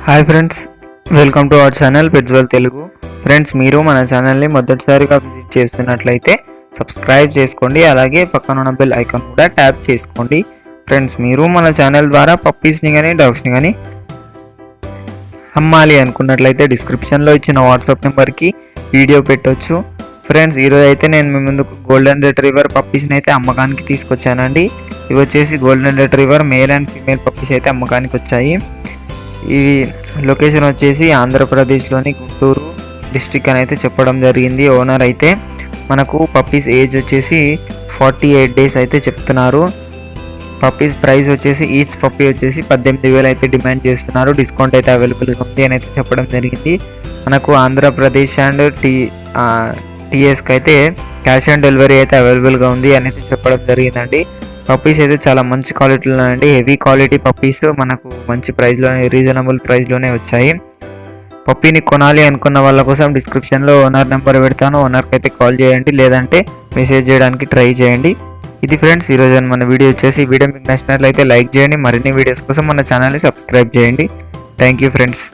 Hi friends, welcome to our channel Petswell Telugu. Friends, మీరు మన ఛానల్ని మొదటిసారిగా విజిట్ చేస్తున్నట్లయితే సబ్స్క్రైబ్ చేసుకోండి, అలాగే పక్కన ఉన్న బెల్ ఐకాన్ కూడా ట్యాప్ చేసుకోండి. ఫ్రెండ్స్, మీరు మన ఛానల్ ద్వారా పప్పీస్ని కానీ డాగ్స్ని కానీ అమ్మాలి అనుకున్నట్లయితే డిస్క్రిప్షన్లో ఇచ్చిన వాట్సాప్ నెంబర్కి వీడియో పెట్టవచ్చు. ఫ్రెండ్స్, ఈరోజు అయితే నేను మీ ముందుకు గోల్డెన్ రిట్రీవర్ పప్పీస్ని అయితే అమ్మకానికి తీసుకొచ్చానండి. ఇవి వచ్చేసి golden retriever male and female puppies అయితే అమ్మకానికి వచ్చాయి. ఈ లొకేషన్ వచ్చేసి ఆంధ్రప్రదేశ్లోని గుంటూరు డిస్ట్రిక్ట్ అని అయితే చెప్పడం జరిగింది. ఓనర్ అయితే మనకు పప్పీస్ ఏజ్ వచ్చేసి 48 డేస్ అయితే చెప్తున్నారు. పప్పీస్ ప్రైస్ వచ్చేసి ఈచ్ పప్పీ వచ్చేసి 18,000 అయితే డిమాండ్ చేస్తున్నారు. డిస్కౌంట్ అయితే అవైలబుల్గా ఉంది అని అయితే చెప్పడం జరిగింది. మనకు ఆంధ్రప్రదేశ్ అండ్ టీఎస్కి అయితే క్యాష్ ఆన్ డెలివరీ అయితే అవైలబుల్గా ఉంది అని అయితే చెప్పడం జరిగిందండి. పప్పీస్ అయితే చాలా మంచి క్వాలిటీలో అండి, హెవీ క్వాలిటీ పప్పీస్ మనకు మంచి ప్రైస్లోనే, రీజనబుల్ ప్రైస్లోనే వచ్చాయి. పప్పీని కొనాలి అనుకున్న వాళ్ళ కోసం డిస్క్రిప్షన్లో ఓనర్ నెంబర్ పెడతాను. ఓనర్కి అయితే కాల్ చేయండి, లేదంటే మెసేజ్ చేయడానికి ట్రై చేయండి. ఇది ఫ్రెండ్స్ ఈరోజు మన వీడియో వచ్చేసి. వీడియో మీకు నచ్చినట్లయితే లైక్ చేయండి. మరిన్ని వీడియోస్ కోసం మన ఛానల్ని సబ్స్క్రైబ్ చేయండి. Thank you friends.